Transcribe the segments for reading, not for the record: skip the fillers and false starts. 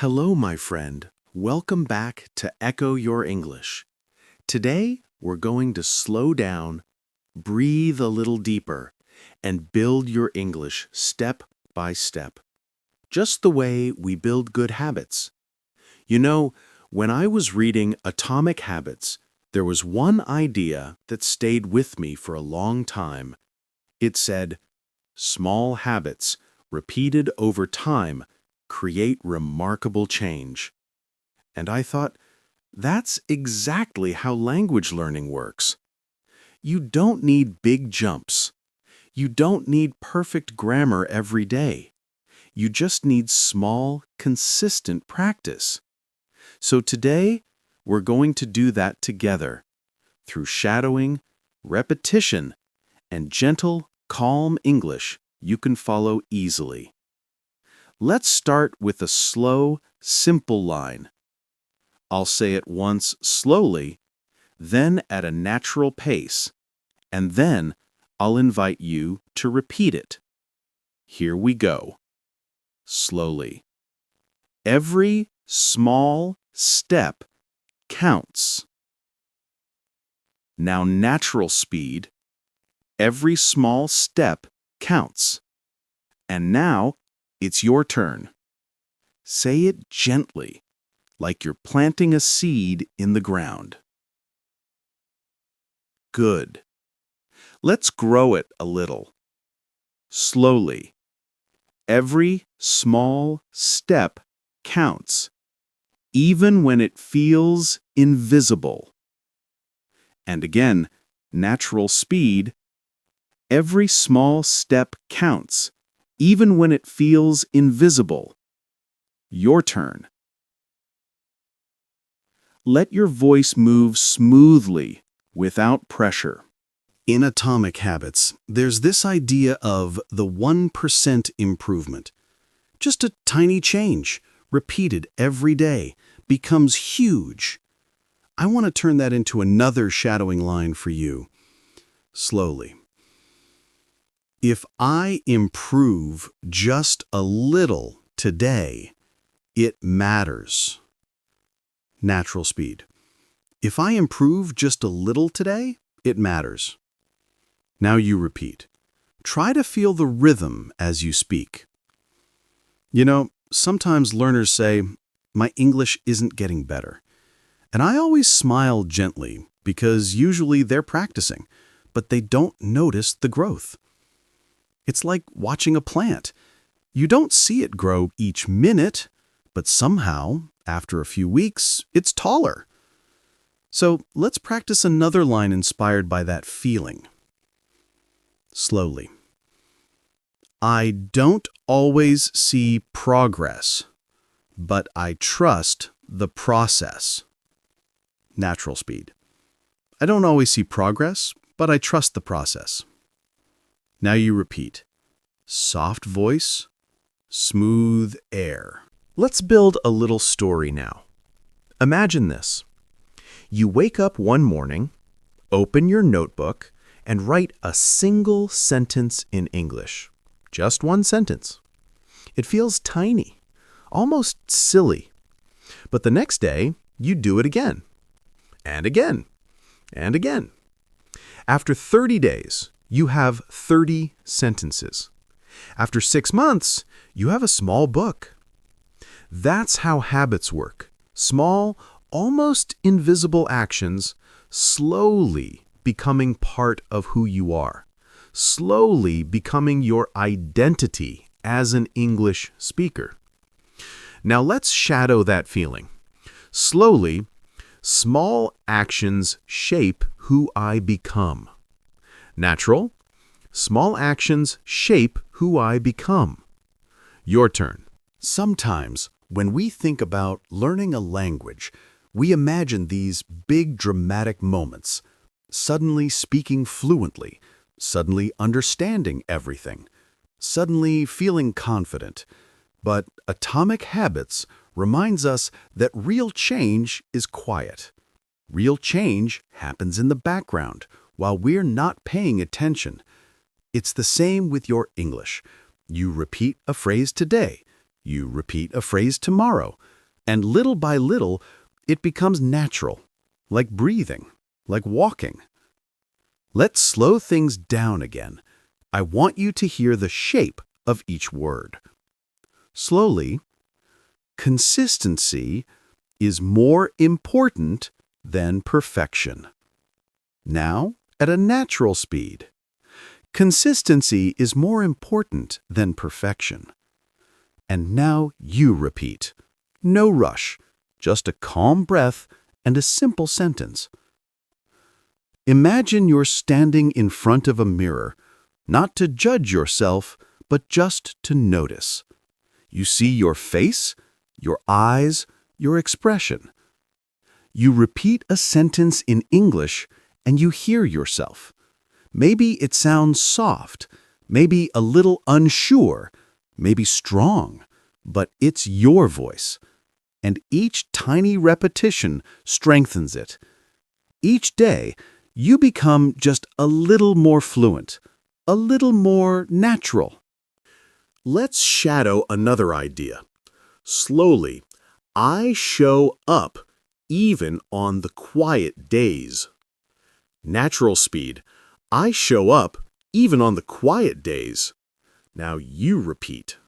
Hello, my friend. Welcome back to Echo Your English. Today, we're going to slow down, breathe a little deeper, and build your English step by step, just the way we build good habits. You know, when I was reading Atomic Habits, there was one idea that stayed with me for a long time. It said, small habits, repeated over time, create remarkable change. And I thought, that's exactly how language learning works. You don't need big jumps. You don't need perfect grammar every day. You just need small, consistent practice. So today, we're going to do that together, through shadowing, repetition, and gentle, calm English you can follow easily. Let's start with a slow, simple line. I'll say it once slowly, then at a natural pace, and then I'll invite you to repeat it. Here we go. Slowly. Every small step counts. Now natural speed. Every small step counts. And now it's your turn. Say it gently, like you're planting a seed in the ground. Good. Let's grow it a little. Slowly. Every small step counts, even when it feels invisible. And again, natural speed. Every small step counts, even when it feels invisible. Your turn. Let your voice move smoothly, without pressure. In Atomic Habits, there's this idea of the 1% improvement. Just a tiny change, repeated every day, becomes huge. I want to turn that into another shadowing line for you. Slowly. If I improve just a little today, it matters. Natural speed. If I improve just a little today, it matters. Now you repeat. Try to feel the rhythm as you speak. You know, sometimes learners say, my English isn't getting better. And I always smile gently because usually they're practicing, but they don't notice the growth. It's like watching a plant. You don't see it grow each minute, but somehow, after a few weeks, it's taller. So let's practice another line inspired by that feeling. Slowly. I don't always see progress, but I trust the process. Natural speed. I don't always see progress, but I trust the process. Now you repeat. Soft voice, smooth air. Let's build a little story now. Imagine this. You wake up one morning, open your notebook, and write a single sentence in English. Just one sentence. It feels tiny, almost silly. But the next day, you do it again, and again, and again. After 30 days, you have 30 sentences. After 6 months, you have a small book. That's how habits work. Small, almost invisible actions slowly becoming part of who you are. Slowly becoming your identity as an English speaker. Now let's shadow that feeling. Slowly, small actions shape who I become. Natural, small actions shape who I become. Your turn. Sometimes, when we think about learning a language, we imagine these big dramatic moments. Suddenly speaking fluently, suddenly understanding everything, suddenly feeling confident. But Atomic Habits reminds us that real change is quiet. Real change happens in the background while we're not paying attention. It's the same with your English. You repeat a phrase today. You repeat a phrase tomorrow. And little by little, it becomes natural, like breathing, like walking. Let's slow things down again. I want you to hear the shape of each word. Slowly, consistency is more important than perfection. Now, at a natural speed. Consistency is more important than perfection. And now you repeat. No rush, just a calm breath and a simple sentence. Imagine you're standing in front of a mirror, not to judge yourself, but just to notice. You see your face, your eyes, your expression. You repeat a sentence in English and you hear yourself. Maybe it sounds soft, maybe a little unsure, maybe strong, but it's your voice. And each tiny repetition strengthens it. Each day, you become just a little more fluent, a little more natural. Let's shadow another idea. Slowly, I show up even on the quiet days. Natural speed, I show up even on the quiet days. Now you repeat.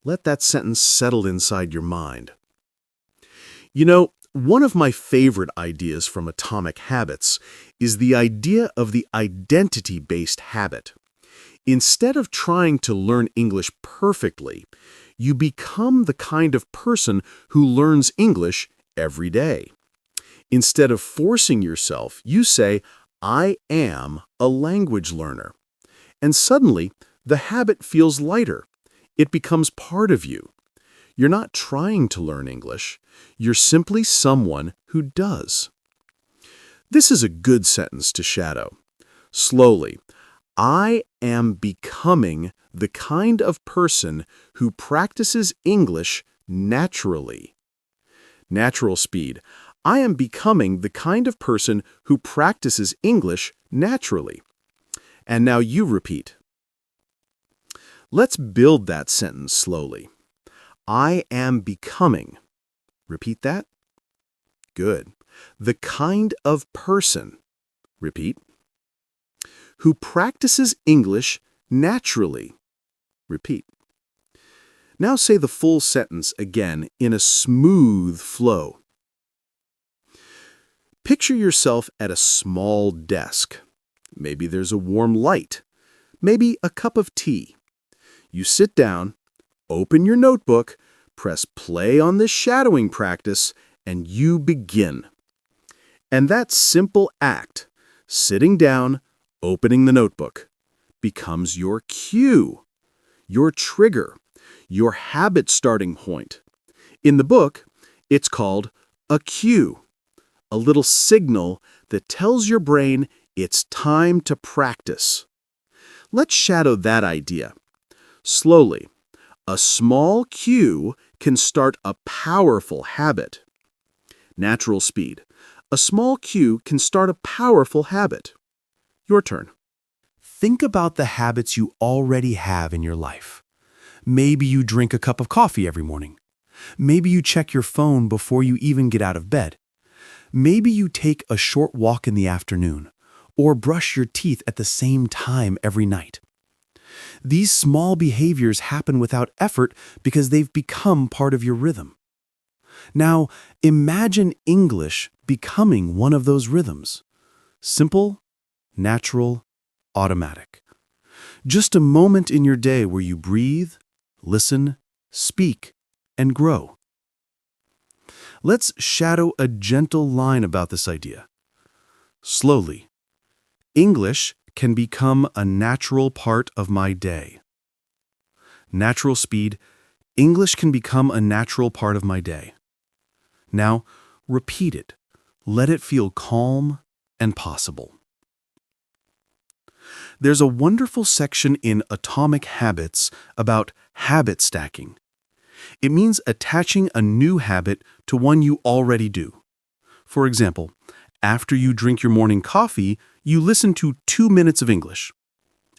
Let that sentence settle inside your mind. You know, one of my favorite ideas from Atomic Habits is the idea of the identity-based habit. Instead of trying to learn English perfectly, you become the kind of person who learns English every day. Instead of forcing yourself, you say, I am a language learner. And suddenly, the habit feels lighter. It becomes part of you. You're not trying to learn English. You're simply someone who does. This is a good sentence to shadow. Slowly, I am becoming the kind of person who practices English naturally. Natural speed. I am becoming the kind of person who practices English naturally. And now you repeat. Let's build that sentence slowly. I am becoming. Repeat that. Good. The kind of person. Repeat. Who practices English naturally. Repeat. Now say the full sentence again in a smooth flow. Picture yourself at a small desk. Maybe there's a warm light. Maybe a cup of tea. You sit down, open your notebook, press play on this shadowing practice, and you begin. And that simple act, sitting down, opening the notebook, becomes your cue, your trigger, your habit starting point. In the book, it's called a cue, a little signal that tells your brain it's time to practice. Let's shadow that idea. Slowly, a small cue can start a powerful habit. Natural speed. A small cue can start a powerful habit. Your turn. Think about the habits you already have in your life. Maybe you drink a cup of coffee every morning. Maybe you check your phone before you even get out of bed. Maybe you take a short walk in the afternoon, or brush your teeth at the same time every night. These small behaviors happen without effort because they've become part of your rhythm. Now, imagine English becoming one of those rhythms. Simple, natural, automatic. Just a moment in your day where you breathe, listen, speak, and grow. Let's shadow a gentle line about this idea. Slowly, English can become a natural part of my day. Natural speed, English can become a natural part of my day. Now, repeat it. Let it feel calm and possible. There's a wonderful section in Atomic Habits about habit stacking. It means attaching a new habit to one you already do. For example, after you drink your morning coffee, you listen to 2 minutes of English.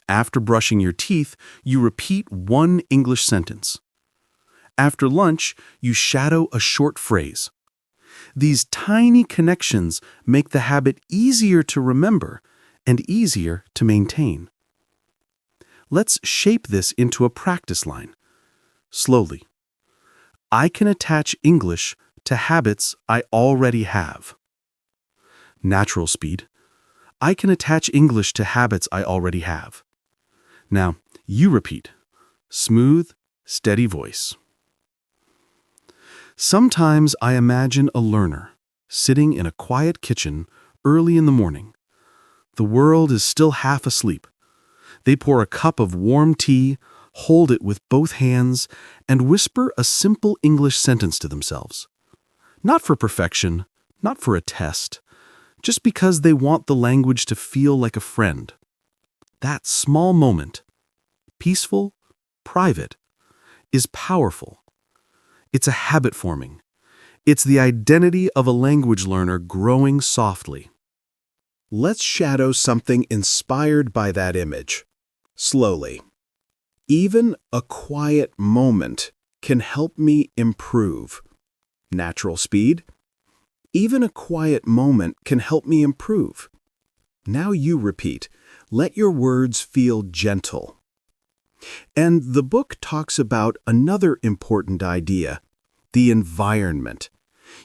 After brushing your teeth, you repeat one English sentence. After lunch, you shadow a short phrase. These tiny connections make the habit easier to remember and easier to maintain. Let's shape this into a practice line. Slowly. I can attach English to habits I already have. Natural speed. I can attach English to habits I already have. Now, you repeat. Smooth, steady voice. Sometimes I imagine a learner sitting in a quiet kitchen early in the morning. The world is still half asleep. They pour a cup of warm tea, hold it with both hands, and whisper a simple English sentence to themselves. Not for perfection, not for a test, just because they want the language to feel like a friend. That small moment, peaceful, private, is powerful. It's a habit forming. It's the identity of a language learner growing softly. Let's shadow something inspired by that image. Slowly. Even a quiet moment can help me improve. Natural speed. Even a quiet moment can help me improve. Now you repeat. Let your words feel gentle. And the book talks about another important idea, the environment.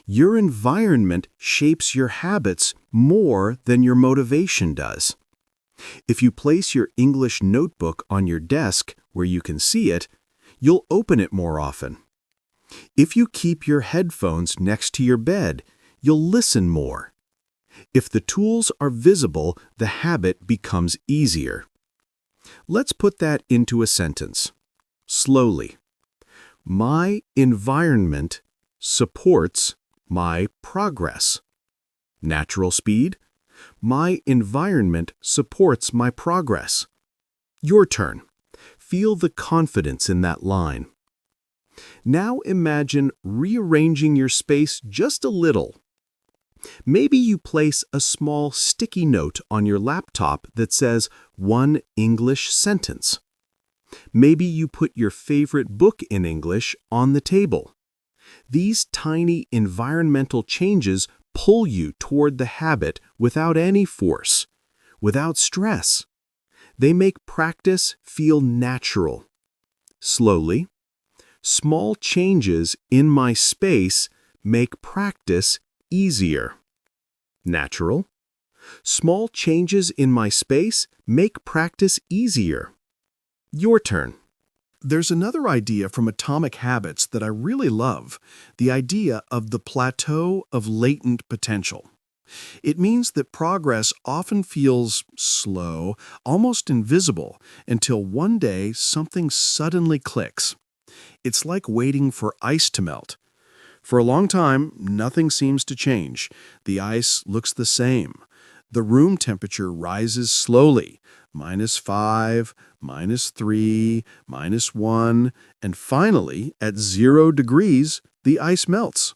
Your environment shapes your habits more than your motivation does. If you place your English notebook on your desk where you can see it, you'll open it more often. If you keep your headphones next to your bed, you'll listen more. If the tools are visible, the habit becomes easier. Let's put that into a sentence. Slowly. My environment supports my progress. Natural speed. My environment supports my progress. Your turn. Feel the confidence in that line. Now imagine rearranging your space just a little. Maybe you place a small sticky note on your laptop that says one English sentence. Maybe you put your favorite book in English on the table. These tiny environmental changes pull you toward the habit without any force, without stress. They make practice feel natural. Slowly, small changes in my space make practice easier. Natural. Small changes in my space make practice easier. Your turn. There's another idea from Atomic Habits that I really love, the idea of the plateau of latent potential. It means that progress often feels slow, almost invisible, until one day something suddenly clicks. It's like waiting for ice to melt. For a long time, nothing seems to change. The ice looks the same. The room temperature rises slowly, -5, -3, -1, and finally, at 0 degrees, the ice melts.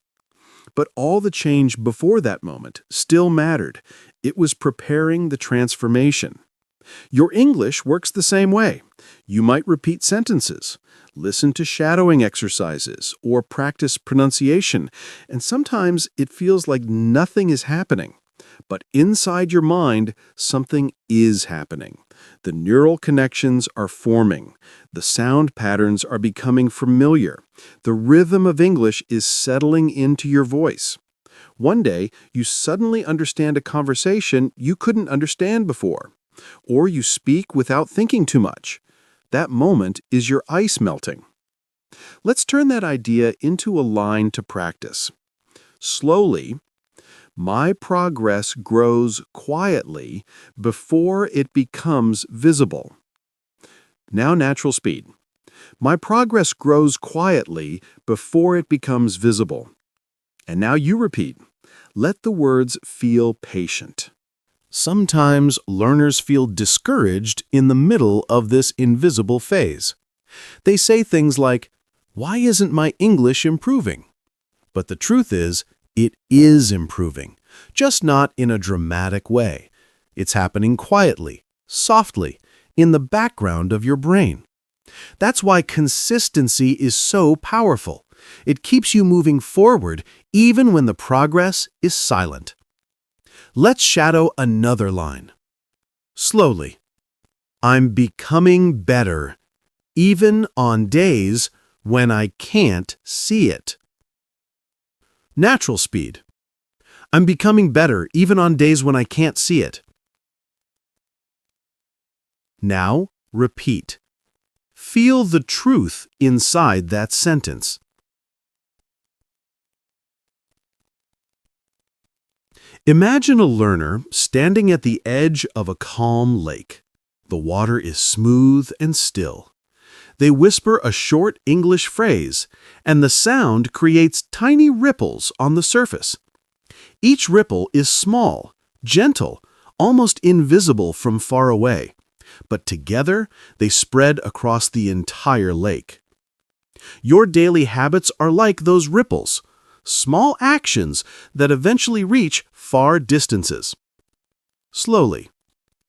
But all the change before that moment still mattered. It was preparing the transformation. Your English works the same way. You might repeat sentences, listen to shadowing exercises, or practice pronunciation, and sometimes it feels like nothing is happening. But inside your mind, something is happening. The neural connections are forming. The sound patterns are becoming familiar. The rhythm of English is settling into your voice. One day, you suddenly understand a conversation you couldn't understand before. Or you speak without thinking too much. That moment is your ice melting. Let's turn that idea into a line to practice. Slowly, my progress grows quietly before it becomes visible. Now natural speed. My progress grows quietly before it becomes visible. And now you repeat. Let the words feel patient. Sometimes learners feel discouraged in the middle of this invisible phase. They say things like, "Why isn't my English improving?" But the truth is, it is improving, just not in a dramatic way. It's happening quietly, softly, in the background of your brain. That's why consistency is so powerful. It keeps you moving forward even when the progress is silent. Let's shadow another line. Slowly. I'm becoming better, even on days when I can't see it. Natural speed. I'm becoming better even on days when I can't see it. Now, repeat. Feel the truth inside that sentence. Imagine a learner standing at the edge of a calm lake. The water is smooth and still. They whisper a short English phrase, and the sound creates tiny ripples on the surface. Each ripple is small, gentle, almost invisible from far away, but together they spread across the entire lake. Your daily habits are like those ripples, small actions that eventually reach far distances. Slowly,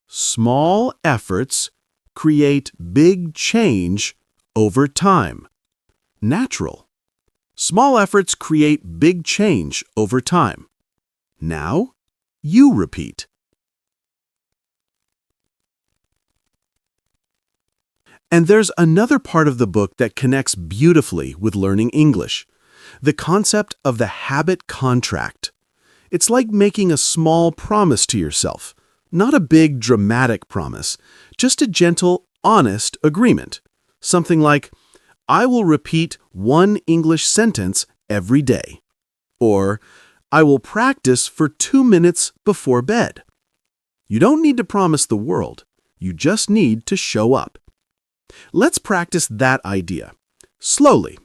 small efforts create big change over time. Natural. Small efforts create big change over time. Now, you repeat. And there's another part of the book that connects beautifully with learning English. The concept of the habit contract. It's like making a small promise to yourself. Not a big, dramatic promise, just a gentle, honest agreement. Something like, I will repeat one English sentence every day. Or, I will practice for 2 minutes before bed. You don't need to promise the world. You just need to show up. Let's practice that idea. Slowly.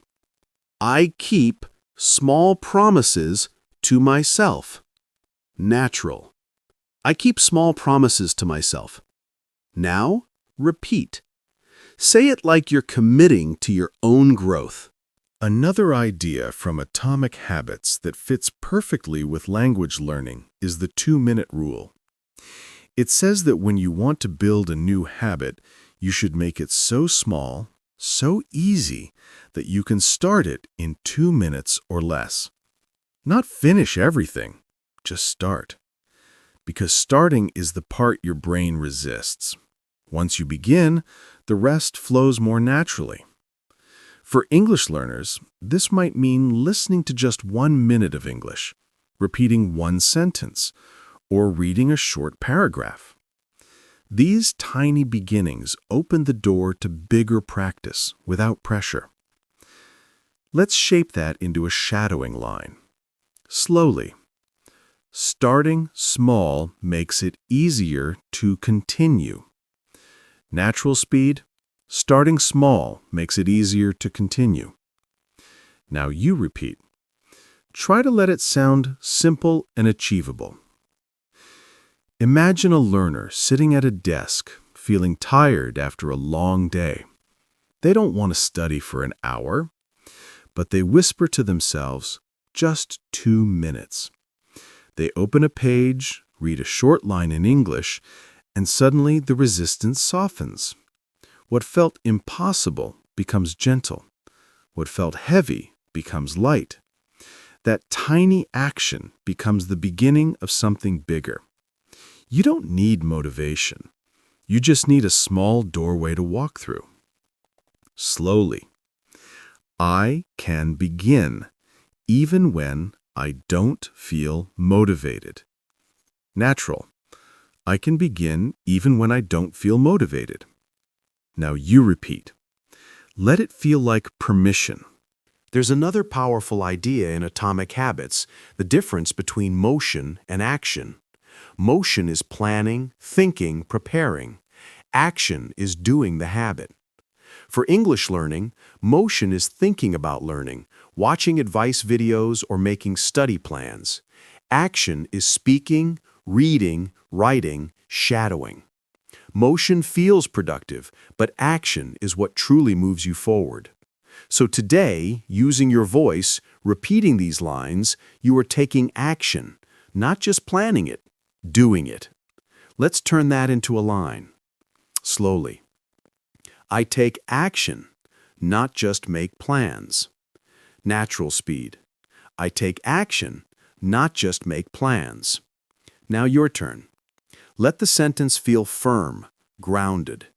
I keep small promises to myself. Natural. I keep small promises to myself. Now, repeat. Say it like you're committing to your own growth. Another idea from Atomic Habits that fits perfectly with language learning is the 2-minute rule. It says that when you want to build a new habit, you should make it so small, so easy, that you can start it in 2 minutes or less. Not finish everything, just start. Because starting is the part your brain resists. Once you begin, the rest flows more naturally. For English learners, this might mean listening to just 1 minute of English, repeating one sentence, or reading a short paragraph. These tiny beginnings open the door to bigger practice without pressure. Let's shape that into a shadowing line. Slowly. Starting small makes it easier to continue. Natural speed. Starting small makes it easier to continue. Now you repeat. Try to let it sound simple and achievable. Imagine a learner sitting at a desk, feeling tired after a long day. They don't want to study for an hour, but they whisper to themselves, just 2 minutes. They open a page, read a short line in English, and suddenly the resistance softens. What felt impossible becomes gentle. What felt heavy becomes light. That tiny action becomes the beginning of something bigger. You don't need motivation. You just need a small doorway to walk through. Slowly. I can begin, even when I don't feel motivated. Natural. I can begin even when I don't feel motivated. Now you repeat. Let it feel like permission. There's another powerful idea in Atomic Habits, the difference between motion and action. Motion is planning, thinking, preparing. Action is doing the habit. For English learning, motion is thinking about learning, watching advice videos, or making study plans. Action is speaking, reading, writing, shadowing. Motion feels productive, but action is what truly moves you forward. So today, using your voice, repeating these lines, you are taking action, not just planning it, doing it. Let's turn that into a line. Slowly. I take action, not just make plans. Natural speed. I take action, not just make plans. Now your turn. Let the sentence feel firm, grounded.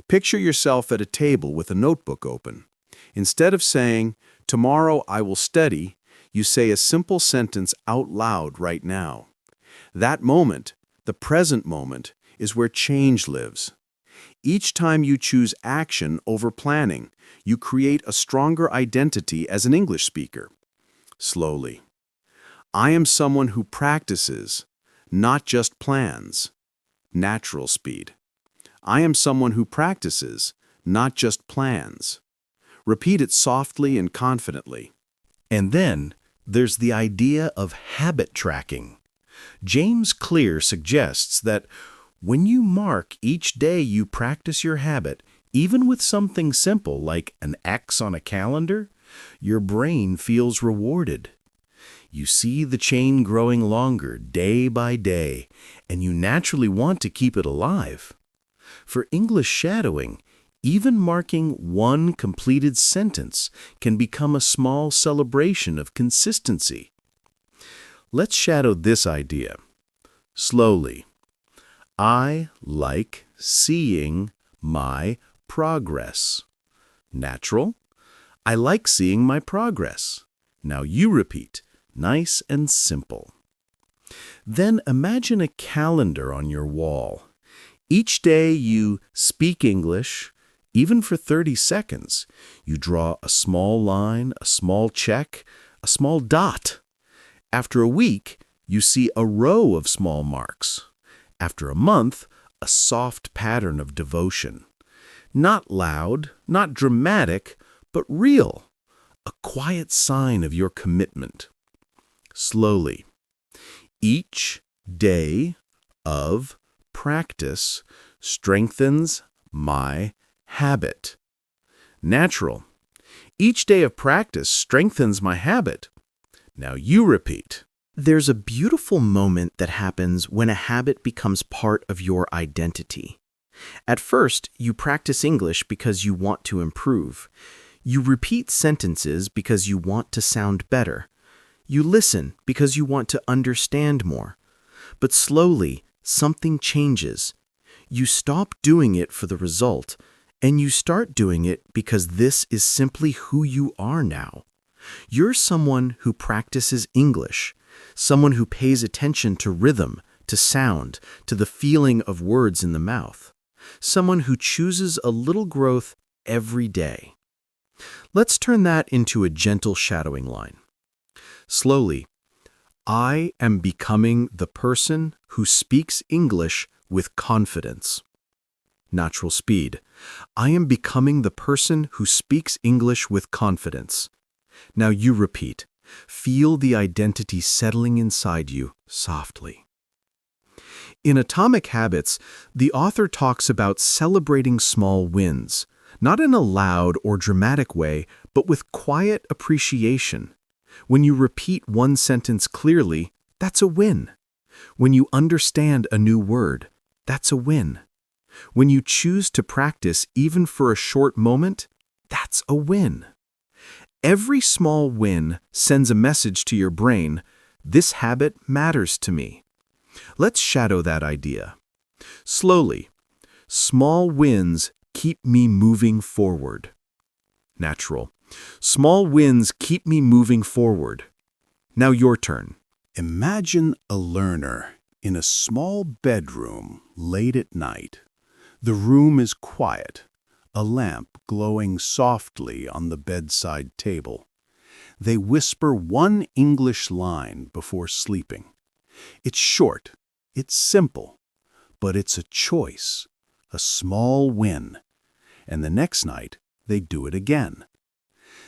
Picture yourself at a table with a notebook open. Instead of saying, "Tomorrow I will study," you say a simple sentence out loud right now. That moment, the present moment, is where change lives. Each time you choose action over planning, you create a stronger identity as an English speaker. Slowly. I am someone who practices, not just plans. Natural speed. I am someone who practices, not just plans. Repeat it softly and confidently. And then there's the idea of habit tracking. James Clear suggests that when you mark each day you practice your habit, even with something simple like an X on a calendar, your brain feels rewarded. You see the chain growing longer day by day, and you naturally want to keep it alive. For English shadowing, even marking one completed sentence can become a small celebration of consistency. Let's shadow this idea. Slowly. I like seeing my progress. Natural. I like seeing my progress. Now you repeat. Nice and simple. Then imagine a calendar on your wall. Each day you speak English, even for 30 seconds. You draw a small line, a small check, a small dot. After a week, you see a row of small marks. After a month, a soft pattern of devotion. Not loud, not dramatic, but real. A quiet sign of your commitment. Slowly. Each day of practice strengthens my habit. Natural. Each day of practice strengthens my habit. Now you repeat. There's a beautiful moment that happens when a habit becomes part of your identity. At first, you practice English because you want to improve. You repeat sentences because you want to sound better. You listen because you want to understand more. But slowly, something changes. You stop doing it for the result, and you start doing it because this is simply who you are now. You're someone who practices English, someone who pays attention to rhythm, to sound, to the feeling of words in the mouth, someone who chooses a little growth every day. Let's turn that into a gentle shadowing line. Slowly, I am becoming the person who speaks English with confidence. Natural speed. I am becoming the person who speaks English with confidence. Now you repeat. Feel the identity settling inside you softly. In Atomic Habits, the author talks about celebrating small wins, not in a loud or dramatic way, but with quiet appreciation. When you repeat one sentence clearly, that's a win. When you understand a new word, that's a win. When you choose to practice even for a short moment, that's a win. Every small win sends a message to your brain, this habit matters to me. Let's shadow that idea. Slowly, small wins keep me moving forward. Natural. Small wins keep me moving forward. Now your turn. Imagine a learner in a small bedroom late at night. The room is quiet, a lamp glowing softly on the bedside table. They whisper one English line before sleeping. It's short, it's simple, but it's a choice, a small win. And the next night, they do it again.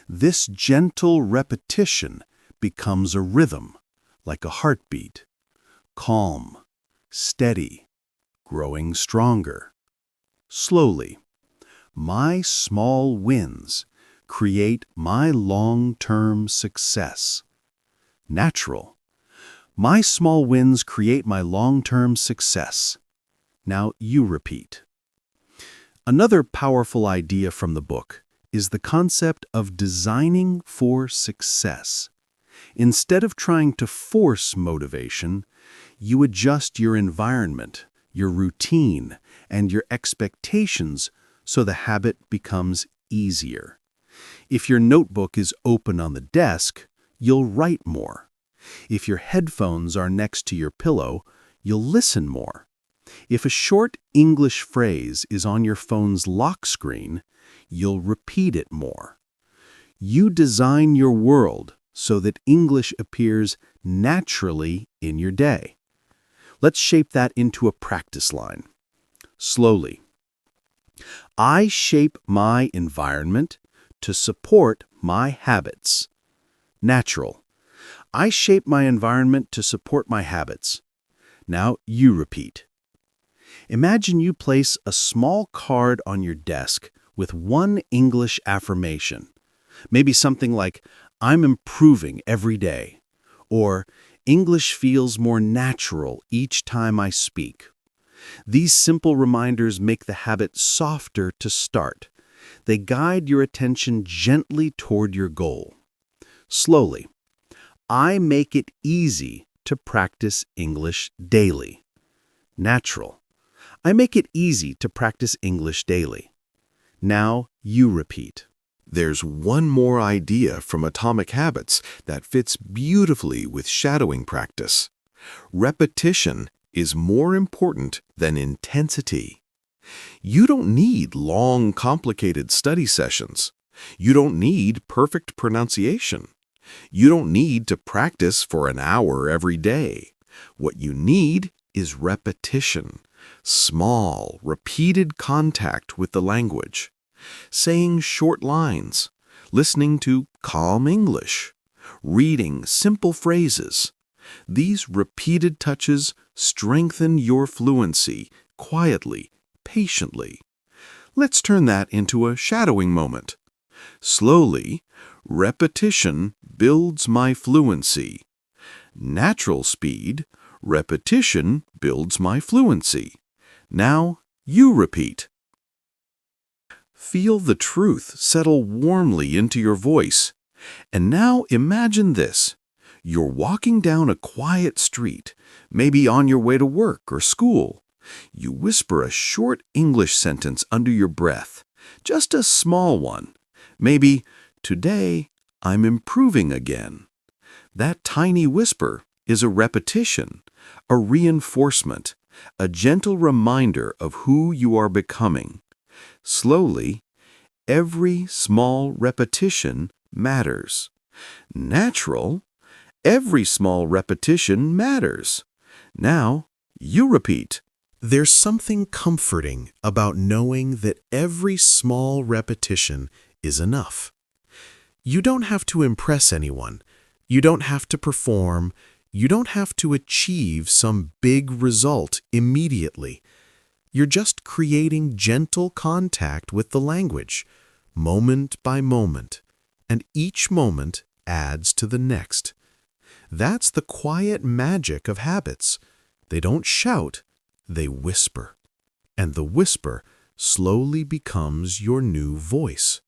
This gentle repetition becomes a rhythm, like a heartbeat. Calm, steady, growing stronger. Slowly, my small wins create my long-term success. Natural. My small wins create my long-term success. Now you repeat. Another powerful idea from the book is the concept of designing for success. Instead of trying to force motivation, you adjust your environment, your routine, and your expectations so the habit becomes easier. If your notebook is open on the desk, you'll write more. If your headphones are next to your pillow, you'll listen more. If a short English phrase is on your phone's lock screen, you'll repeat it more. You design your world so that English appears naturally in your day. Let's shape that into a practice line. Slowly. I shape my environment to support my habits. Natural. I shape my environment to support my habits. Now you repeat. Imagine you place a small card on your desk with one English affirmation. Maybe something like, I'm improving every day, or English feels more natural each time I speak. These simple reminders make the habit softer to start. They guide your attention gently toward your goal. Slowly. I make it easy to practice English daily. Natural. I make it easy to practice English daily. Now you repeat. There's one more idea from Atomic Habits that fits beautifully with shadowing practice. Repetition is more important than intensity. You don't need long, complicated study sessions. You don't need perfect pronunciation. You don't need to practice for an hour every day. What you need is repetition, small, repeated contact with the language. Saying short lines, listening to calm English, reading simple phrases. These repeated touches strengthen your fluency quietly, patiently. Let's turn that into a shadowing moment. Slowly, repetition builds my fluency. Natural speed, repetition builds my fluency. Now you repeat. Feel the truth settle warmly into your voice. And now imagine this. You're walking down a quiet street, maybe on your way to work or school. You whisper a short English sentence under your breath, just a small one. Maybe, today, I'm improving again. That tiny whisper is a repetition, a reinforcement, a gentle reminder of who you are becoming. Slowly, every small repetition matters. Natural, every small repetition matters. Now, you repeat. There's something comforting about knowing that every small repetition is enough. You don't have to impress anyone. You don't have to perform. You don't have to achieve some big result immediately. You're just creating gentle contact with the language, moment by moment, and each moment adds to the next. That's the quiet magic of habits. They don't shout, they whisper. And the whisper slowly becomes your new voice.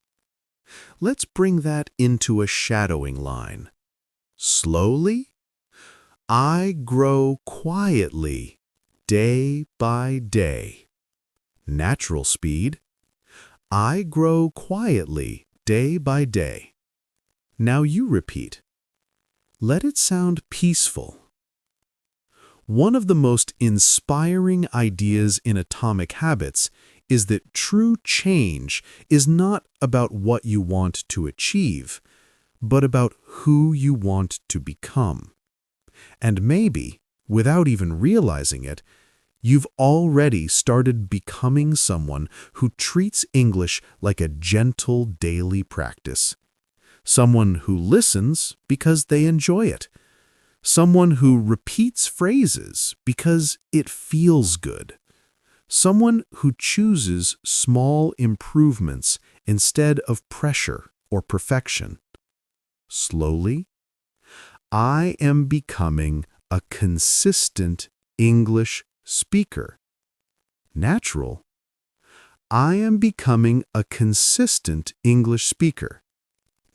Let's bring that into a shadowing line. Slowly, I grow quietly, day by day. Natural speed, I grow quietly, day by day. Now you repeat. Let it sound peaceful. One of the most inspiring ideas in Atomic Habits is that true change is not about what you want to achieve, but about who you want to become. And maybe, without even realizing it, you've already started becoming someone who treats English like a gentle daily practice. Someone who listens because they enjoy it. Someone who repeats phrases because it feels good. Someone who chooses small improvements instead of pressure or perfection. Slowly, I am becoming a consistent English speaker. Natural, I am becoming a consistent English speaker.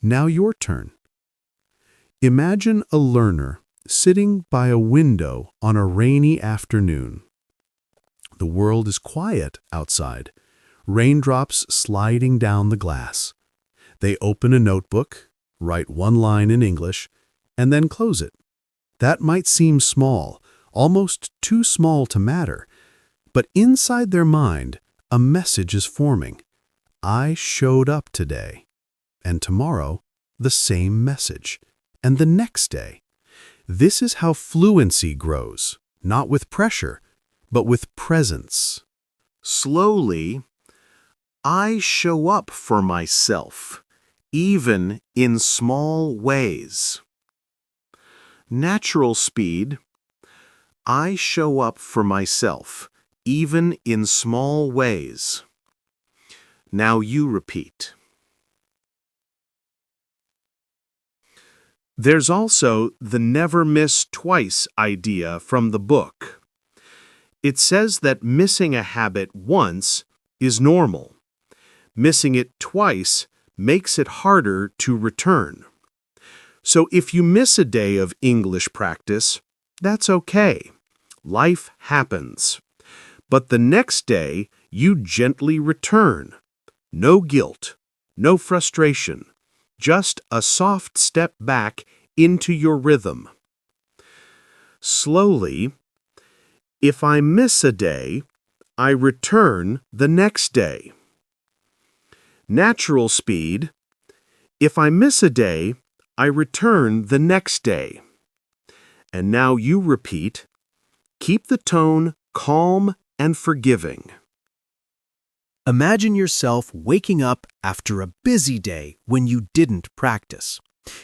Now your turn. Imagine a learner sitting by a window on a rainy afternoon. The world is quiet outside, raindrops sliding down the glass. They open a notebook, write one line in English, and then close it. That might seem small, almost too small to matter, but inside their mind, a message is forming. I showed up today. And tomorrow, the same message. And the next day. This is how fluency grows, not with pressure, but with presence. Slowly, I show up for myself, even in small ways. Natural speed. I show up for myself, even in small ways. Now you repeat. There's also the never miss twice idea from the book. It says that missing a habit once is normal. Missing it twice makes it harder to return. So if you miss a day of English practice, that's okay. Life happens. But the next day, you gently return. No guilt, no frustration, just a soft step back into your rhythm. Slowly, if I miss a day, I return the next day. Natural speed. If I miss a day, I return the next day. And now you repeat. Keep the tone calm and forgiving. Imagine yourself waking up after a busy day when you didn't practice.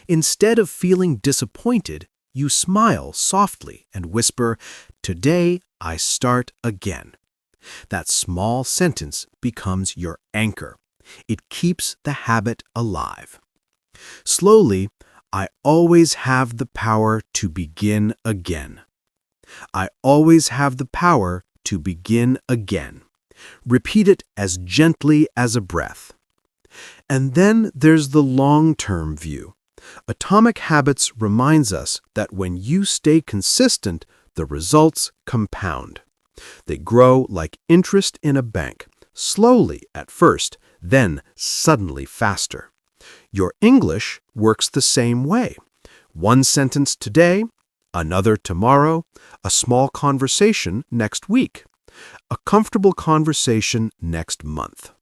Instead of feeling disappointed, you smile softly and whisper, "Today I start again." That small sentence becomes your anchor. It keeps the habit alive. Slowly, I always have the power to begin again. I always have the power to begin again. Repeat it as gently as a breath. And then there's the long-term view. Atomic Habits reminds us that when you stay consistent, the results compound. They grow like interest in a bank, slowly at first, then suddenly faster. Your English works the same way. One sentence today, another tomorrow, a small conversation next week, a comfortable conversation next month.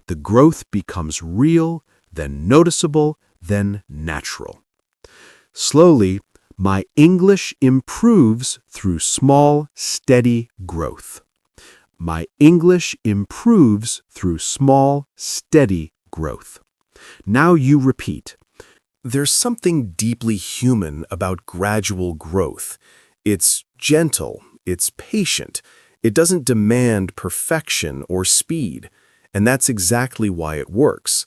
The growth becomes real, then noticeable, then natural. Slowly, my English improves through small, steady growth. My English improves through small, steady growth. Now you repeat. There's something deeply human about gradual growth. It's gentle, it's patient, it doesn't demand perfection or speed, and that's exactly why it works.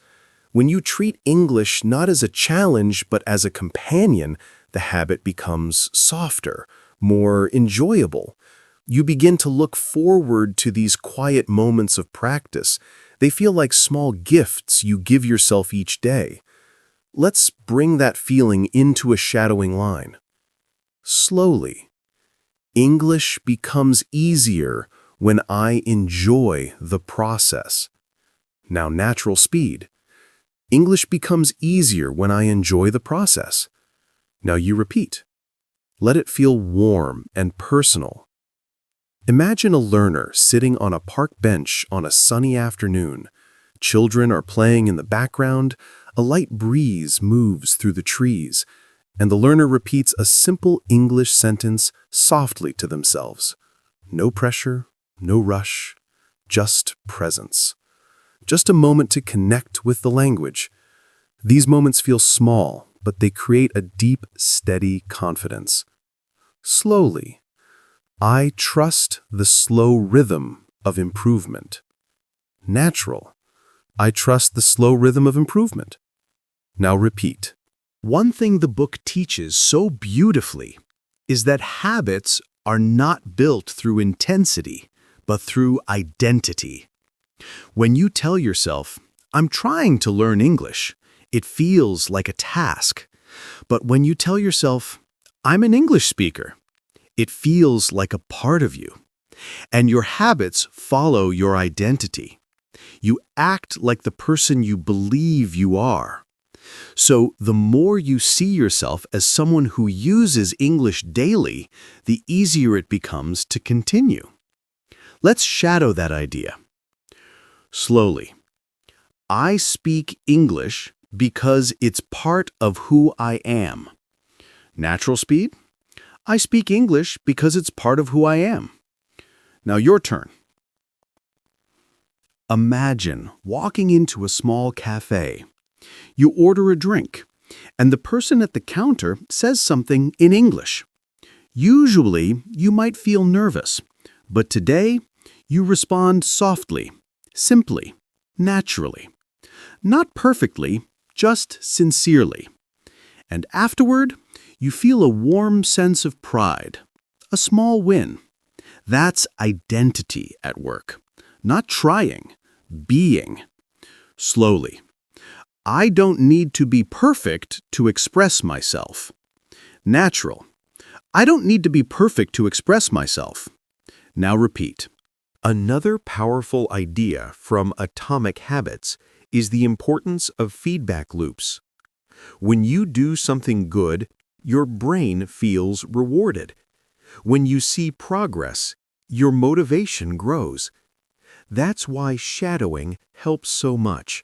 When you treat English not as a challenge but as a companion, the habit becomes softer, more enjoyable. You begin to look forward to these quiet moments of practice. They feel like small gifts you give yourself each day. Let's bring that feeling into a shadowing line. Slowly, English becomes easier when I enjoy the process. Now, natural speed. English becomes easier when I enjoy the process. Now you repeat. Let it feel warm and personal. Imagine a learner sitting on a park bench on a sunny afternoon. Children are playing in the background, a light breeze moves through the trees, and the learner repeats a simple English sentence softly to themselves. No pressure, no rush, just presence. Just a moment to connect with the language. These moments feel small, but they create a deep, steady confidence. Slowly, I trust the slow rhythm of improvement. Natural. I trust the slow rhythm of improvement. Now repeat. One thing the book teaches so beautifully is that habits are not built through intensity, but through identity. When you tell yourself, "I'm trying to learn English," it feels like a task. But when you tell yourself, "I'm an English speaker," it feels like a part of you. And your habits follow your identity. You act like the person you believe you are. So the more you see yourself as someone who uses English daily, the easier it becomes to continue. Let's shadow that idea. Slowly. I speak English because it's part of who I am. Natural speed? I speak English because it's part of who I am. Now your turn. Imagine walking into a small cafe. You order a drink, and the person at the counter says something in English. Usually, you might feel nervous, but today, you respond softly, simply, naturally. Not perfectly, just sincerely. And afterward, you feel a warm sense of pride, a small win. That's identity at work. Not trying, being. Slowly. I don't need to be perfect to express myself. Natural. I don't need to be perfect to express myself. Now repeat. Another powerful idea from Atomic Habits is the importance of feedback loops. When you do something good, your brain feels rewarded. When you see progress, your motivation grows. That's why shadowing helps so much.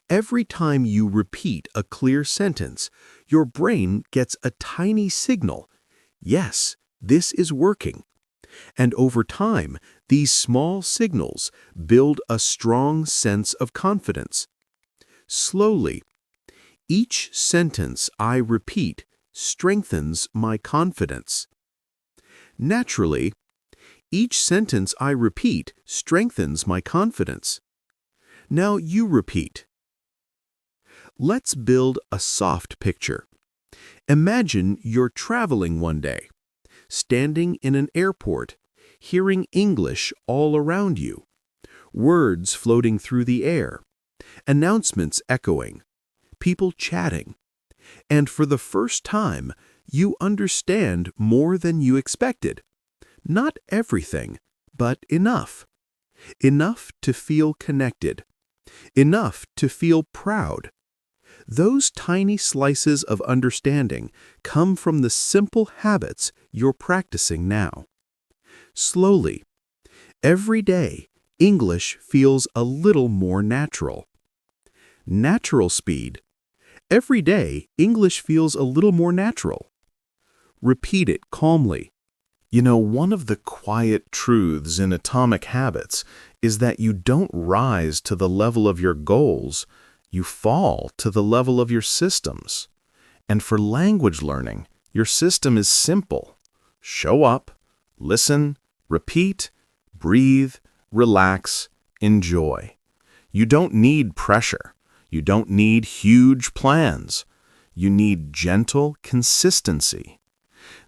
Every time you repeat a clear sentence, your brain gets a tiny signal. Yes, this is working. And over time, these small signals build a strong sense of confidence. Slowly, each sentence I repeat strengthens my confidence. Naturally, each sentence I repeat strengthens my confidence. Now you repeat. Let's build a soft picture. Imagine you're traveling one day, standing in an airport, hearing English all around you, words floating through the air, announcements echoing, people chatting, and for the first time, you understand more than you expected. Not everything, but enough. Enough to feel connected. Enough to feel proud. Those tiny slices of understanding come from the simple habits you're practicing now. Slowly, every day, English feels a little more natural. Natural speed. Every day, English feels a little more natural. Repeat it calmly. You know, one of the quiet truths in Atomic Habits is that you don't rise to the level of your goals, you fall to the level of your systems. And for language learning, your system is simple. Show up, listen, repeat, breathe, relax, enjoy. You don't need pressure. You don't need huge plans. You need gentle consistency.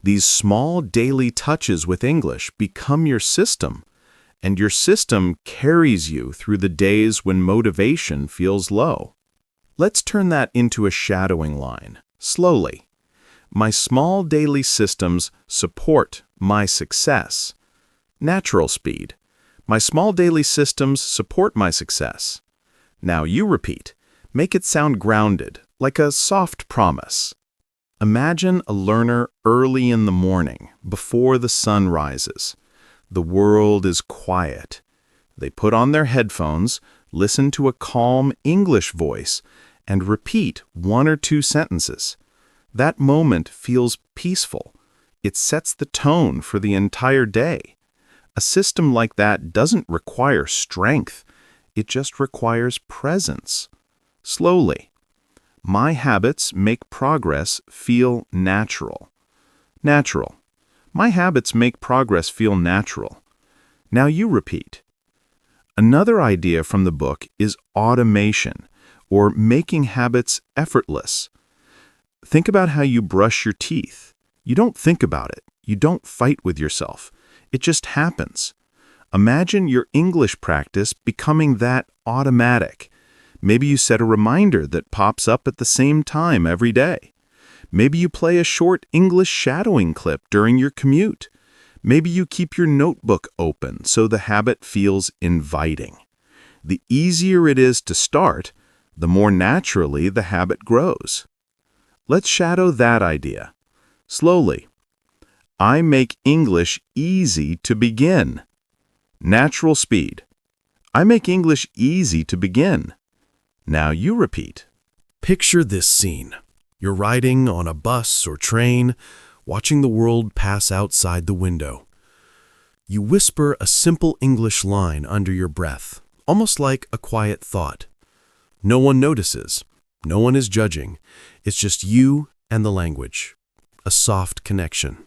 These small daily touches with English become your system, and your system carries you through the days when motivation feels low. Let's turn that into a shadowing line, slowly. My small daily systems support my success. Natural speed. My small daily systems support my success. Now you repeat. Make it sound grounded, like a soft promise. Imagine a learner early in the morning, before the sun rises. The world is quiet. They put on their headphones, listen to a calm English voice, and repeat 1 or 2 sentences. That moment feels peaceful. It sets the tone for the entire day. A system like that doesn't require strength. It just requires presence. Slowly. My habits make progress feel natural. Natural. My habits make progress feel natural. Now you repeat. Another idea from the book is automation, or making habits effortless. Think about how you brush your teeth. You don't think about it. You don't fight with yourself. It just happens. Imagine your English practice becoming that automatic. Maybe you set a reminder that pops up at the same time every day. Maybe you play a short English shadowing clip during your commute. Maybe you keep your notebook open so the habit feels inviting. The easier it is to start, the more naturally the habit grows. Let's shadow that idea. Slowly. I make English easy to begin. Natural speed. I make English easy to begin. Now you repeat. Picture this scene. You're riding on a bus or train, watching the world pass outside the window. You whisper a simple English line under your breath, almost like a quiet thought. No one notices. No one is judging. It's just you and the language. A soft connection.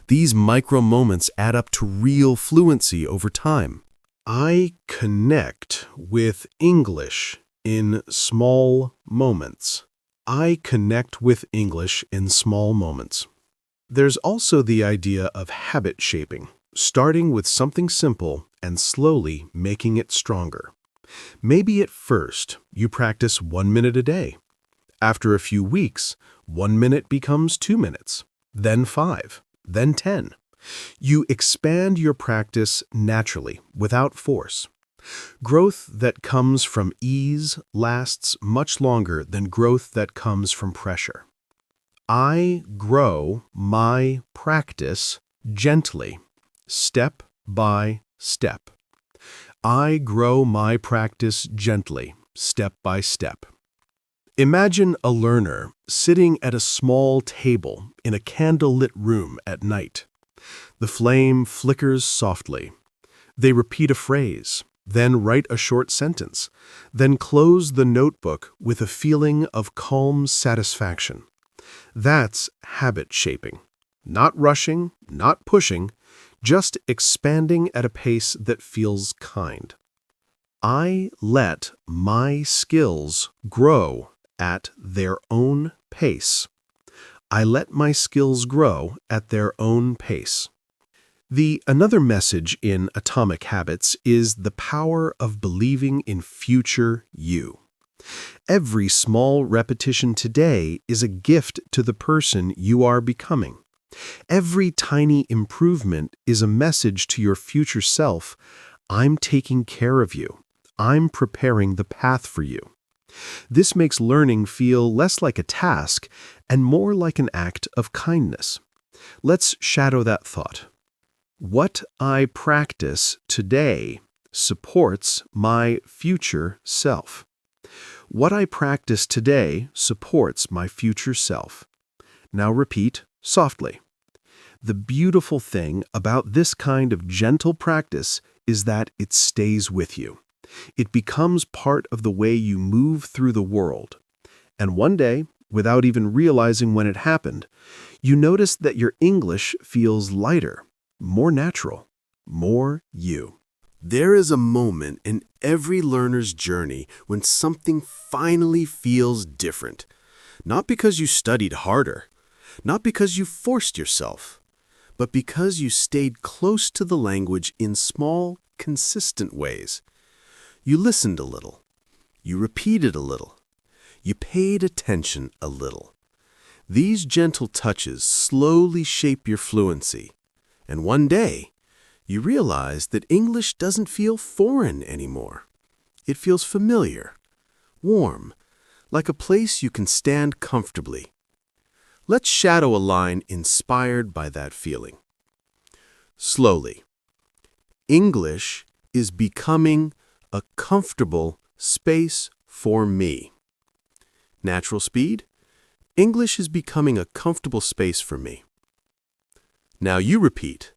These micro moments add up to real fluency over time. I connect with English in small moments. I connect with English in small moments. There's also the idea of habit shaping, starting with something simple and slowly making it stronger. Maybe at first you practice 1 minute a day. After a few weeks, 1 minute becomes 2 minutes, then 5, then 10. You expand your practice naturally, without force. Growth that comes from ease lasts much longer than growth that comes from pressure. I grow my practice gently, step by step. I grow my practice gently, step by step. Imagine a learner sitting at a small table in a candlelit room at night. The flame flickers softly. They repeat a phrase, then write a short sentence, then close the notebook with a feeling of calm satisfaction. That's habit shaping. Not rushing, not pushing, just expanding at a pace that feels kind. I let my skills grow at their own pace. I let my skills grow at their own pace. Another message in Atomic Habits is the power of believing in future you. Every small repetition today is a gift to the person you are becoming. Every tiny improvement is a message to your future self. I'm taking care of you. I'm preparing the path for you. This makes learning feel less like a task and more like an act of kindness. Let's shadow that thought. What I practice today supports my future self. What I practice today supports my future self. Now repeat softly. The beautiful thing about this kind of gentle practice is that it stays with you. It becomes part of the way you move through the world. And one day, without even realizing when it happened, you notice that your English feels lighter, more natural, more you. There is a moment in every learner's journey when something finally feels different. Not because you studied harder, not because you forced yourself, but because you stayed close to the language in small, consistent ways. You listened a little. You repeated a little. You paid attention a little. These gentle touches slowly shape your fluency. And one day, you realize that English doesn't feel foreign anymore. It feels familiar, warm, like a place you can stand comfortably. Let's shadow a line inspired by that feeling. Slowly. English is becoming a comfortable space for me. Natural speed. English is becoming a comfortable space for me. Now you repeat.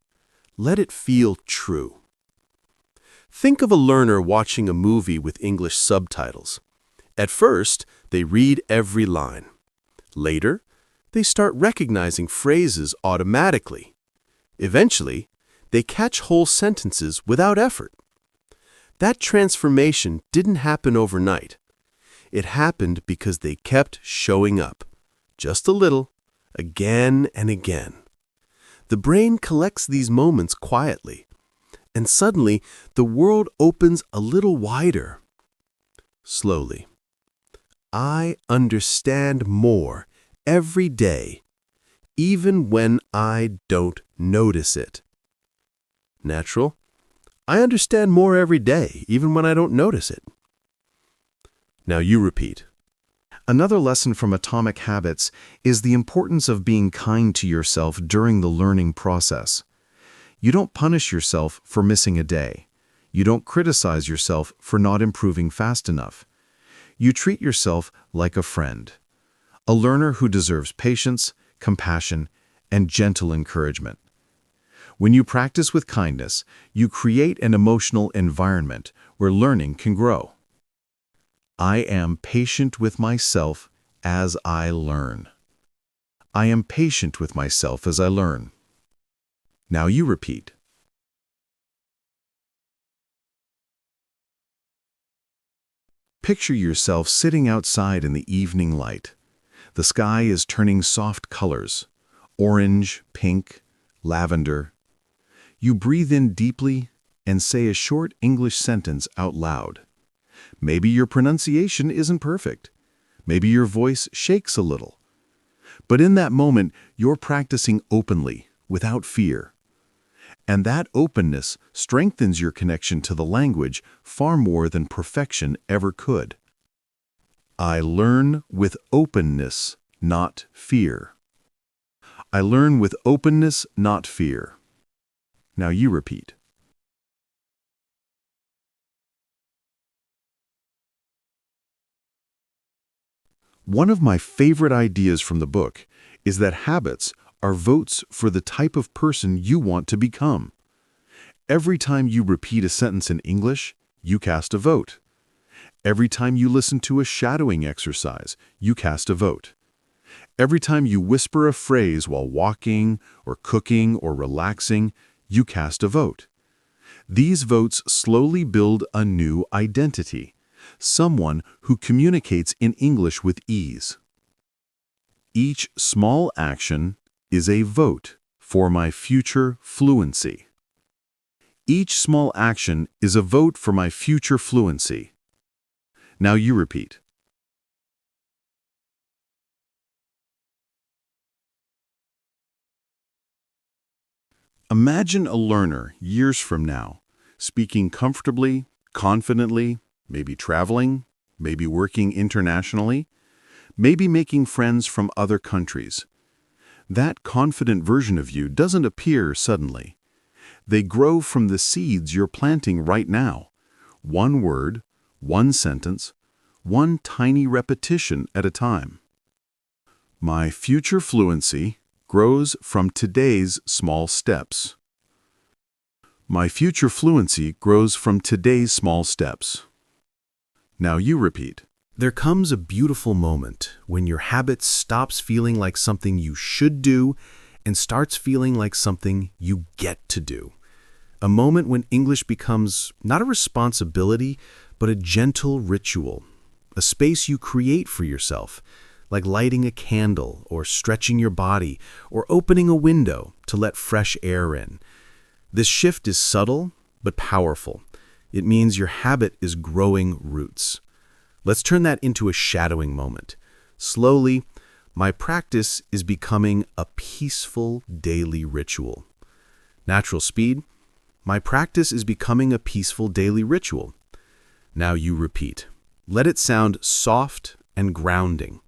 Let it feel true. Think of a learner watching a movie with English subtitles. At first, they read every line. Later, they start recognizing phrases automatically. Eventually, they catch whole sentences without effort. That transformation didn't happen overnight. It happened because they kept showing up, just a little, again and again. The brain collects these moments quietly. and suddenly the world opens a little wider. Slowly. I understand more every day, even when I don't notice it. Natural. I understand more every day, even when I don't notice it. Now you repeat. Another lesson from Atomic Habits is the importance of being kind to yourself during the learning process. You don't punish yourself for missing a day. You don't criticize yourself for not improving fast enough. You treat yourself like a friend, a learner who deserves patience, compassion, and gentle encouragement. When you practice with kindness, you create an emotional environment where learning can grow. I am patient with myself as I learn. I am patient with myself as I learn. Now you repeat. Picture yourself sitting outside in the evening light. The sky is turning soft colors, orange, pink, lavender. You breathe in deeply and say a short English sentence out loud. Maybe your pronunciation isn't perfect. Maybe your voice shakes a little. But in that moment, you're practicing openly, without fear. And that openness strengthens your connection to the language far more than perfection ever could. I learn with openness, not fear. I learn with openness, not fear. Now you repeat. One of my favorite ideas from the book is that habits are votes for the type of person you want to become. Every time you repeat a sentence in English, you cast a vote. Every time you listen to a shadowing exercise, you cast a vote. Every time you whisper a phrase while walking or cooking or relaxing, you cast a vote. These votes slowly build a new identity. Someone who communicates in English with ease. Each small action is a vote for my future fluency. Each small action is a vote for my future fluency. Now you repeat. Imagine a learner years from now, speaking comfortably, confidently, maybe traveling, maybe working internationally, maybe making friends from other countries. That confident version of you doesn't appear suddenly. They grow from the seeds you're planting right now. One word, one sentence, one tiny repetition at a time. My future fluency grows from today's small steps. My future fluency grows from today's small steps. Now you repeat. There comes a beautiful moment when your habit stops feeling like something you should do and starts feeling like something you get to do. A moment when English becomes not a responsibility, but a gentle ritual, a space you create for yourself, like lighting a candle or stretching your body or opening a window to let fresh air in. This shift is subtle but powerful. It means your habit is growing roots. Let's turn that into a shadowing moment. Slowly, my practice is becoming a peaceful daily ritual. Natural speed, my practice is becoming a peaceful daily ritual. Now you repeat. Let it sound soft and grounding.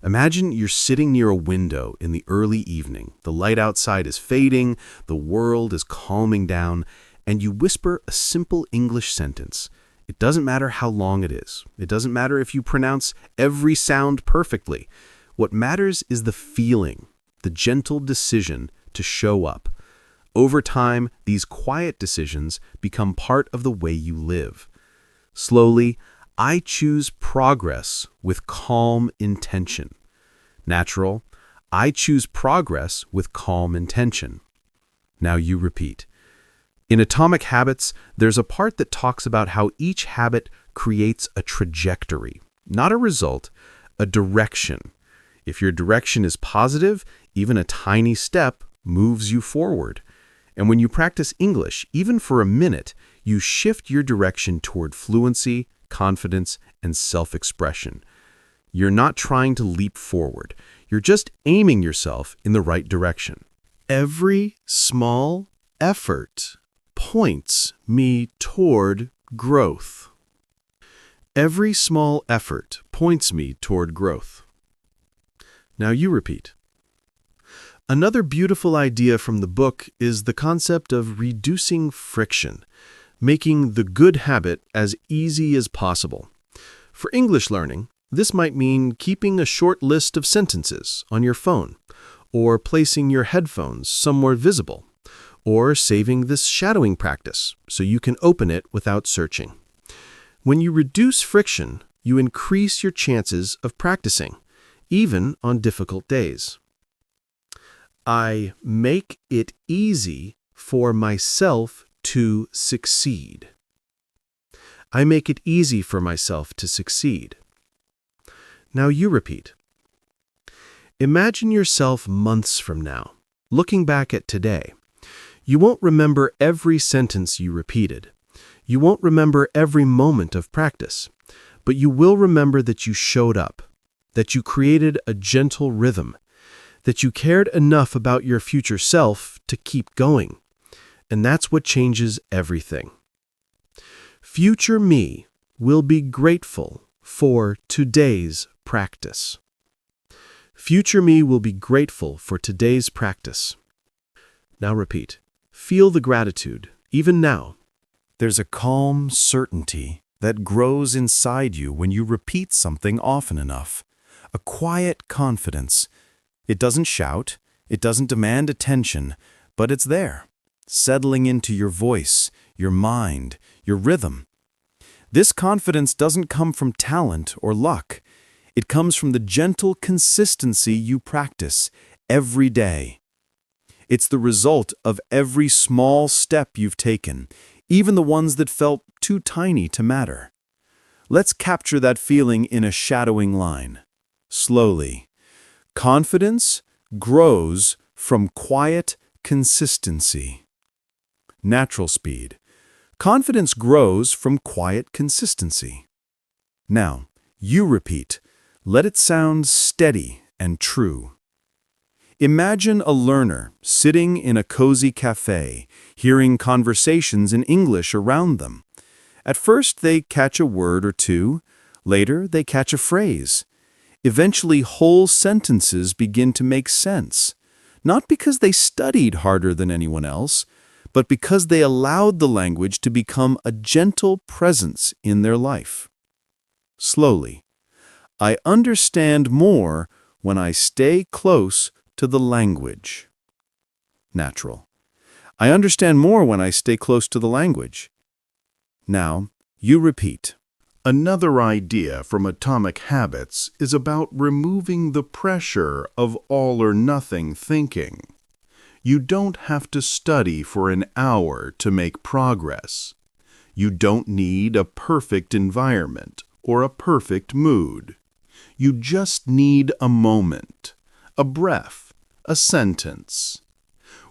Imagine you're sitting near a window in the early evening. The light outside is fading, the world is calming down, and you whisper a simple English sentence. It doesn't matter how long it is. It doesn't matter if you pronounce every sound perfectly. What matters is the feeling, the gentle decision to show up. Over time, these quiet decisions become part of the way you live. Slowly, I choose progress with calm intention. Natural, I choose progress with calm intention. Now you repeat. In Atomic Habits, there's a part that talks about how each habit creates a trajectory, not a result, a direction. If your direction is positive, even a tiny step moves you forward. And when you practice English, even for a minute, you shift your direction toward fluency, confidence, and self-expression. You're not trying to leap forward. You're just aiming yourself in the right direction. Every small effort points me toward growth. Every small effort points me toward growth. Now you repeat. Another beautiful idea from the book is the concept of reducing friction, making the good habit as easy as possible. For English learning, this might mean keeping a short list of sentences on your phone, or placing your headphones somewhere visible, or saving this shadowing practice so you can open it without searching. When you reduce friction, you increase your chances of practicing, even on difficult days. I make it easy for myself to succeed. I make it easy for myself to succeed. Now you repeat. Imagine yourself months from now, looking back at today. You won't remember every sentence you repeated. You won't remember every moment of practice, but you will remember that you showed up, that you created a gentle rhythm, that you cared enough about your future self to keep going. And that's what changes everything. Future me will be grateful for today's practice. Future me will be grateful for today's practice. Now repeat. Feel the gratitude, even now. There's a calm certainty that grows inside you when you repeat something often enough. A quiet confidence. It doesn't shout, it doesn't demand attention, but it's there, settling into your voice, your mind, your rhythm. This confidence doesn't come from talent or luck. It comes from the gentle consistency you practice every day. It's the result of every small step you've taken, even the ones that felt too tiny to matter. Let's capture that feeling in a shadowing line. Slowly. Confidence grows from quiet consistency. Natural speed. Confidence grows from quiet consistency. Now, you repeat. Let it sound steady and true. Imagine a learner sitting in a cozy cafe, hearing conversations in English around them. At first, they catch a word or two. Later, they catch a phrase. Eventually, whole sentences begin to make sense, not because they studied harder than anyone else, but because they allowed the language to become a gentle presence in their life. Slowly, I understand more when I stay close to the language. Natural. I understand more when I stay close to the language. Now, you repeat. Another idea from Atomic Habits is about removing the pressure of all-or-nothing thinking. You don't have to study for an hour to make progress. You don't need a perfect environment or a perfect mood. You just need a moment, a breath, a sentence.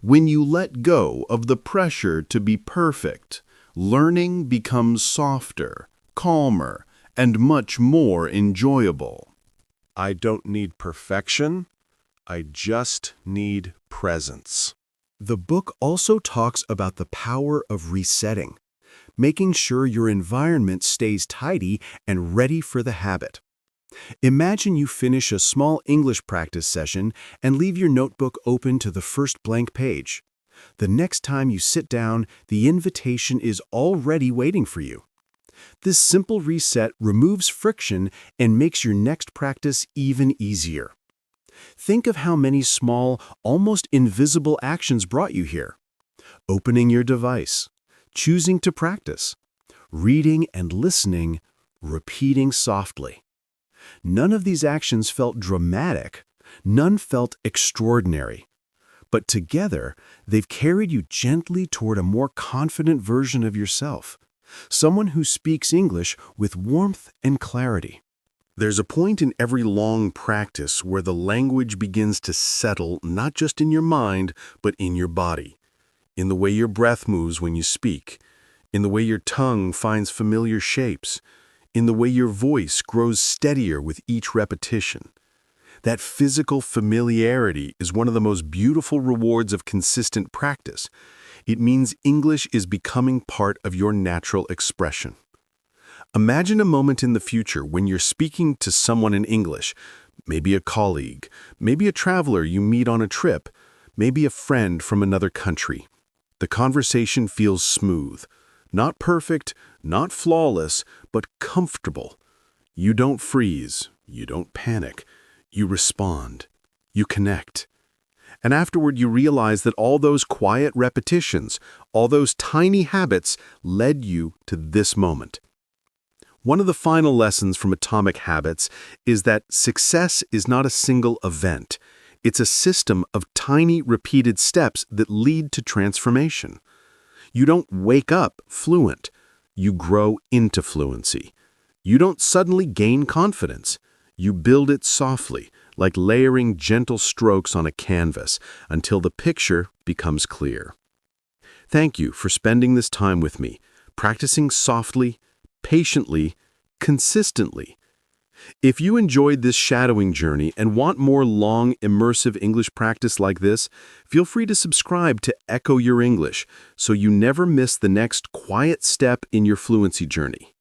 When you let go of the pressure to be perfect, learning becomes softer, calmer, and much more enjoyable. I don't need perfection. I just need presence. The book also talks about the power of resetting, making sure your environment stays tidy and ready for the habit. Imagine you finish a small English practice session and leave your notebook open to the first blank page. The next time you sit down, the invitation is already waiting for you. This simple reset removes friction and makes your next practice even easier. Think of how many small, almost invisible actions brought you here. Opening your device, choosing to practice, reading and listening, repeating softly. None of these actions felt dramatic. None felt extraordinary. But together, they've carried you gently toward a more confident version of yourself. Someone who speaks English with warmth and clarity. There's a point in every long practice where the language begins to settle not just in your mind, but in your body. in the way your breath moves when you speak, in the way your tongue finds familiar shapes, in the way your voice grows steadier with each repetition. That physical familiarity is one of the most beautiful rewards of consistent practice. It means English is becoming part of your natural expression. Imagine a moment in the future when you're speaking to someone in English, maybe a colleague, maybe a traveler you meet on a trip, maybe a friend from another country. The conversation feels smooth, not perfect, not flawless, but comfortable. You don't freeze, you don't panic, you respond, you connect. And afterward you realize that all those quiet repetitions, all those tiny habits led you to this moment. One of the final lessons from Atomic Habits is that success is not a single event. It's a system of tiny, repeated steps that lead to transformation. You don't wake up fluent. You grow into fluency. You don't suddenly gain confidence. You build it softly, like layering gentle strokes on a canvas, until the picture becomes clear. Thank you for spending this time with me, practicing softly, patiently, consistently. If you enjoyed this shadowing journey and want more long, immersive English practice like this, feel free to subscribe to Echo Your English so you never miss the next quiet step in your fluency journey.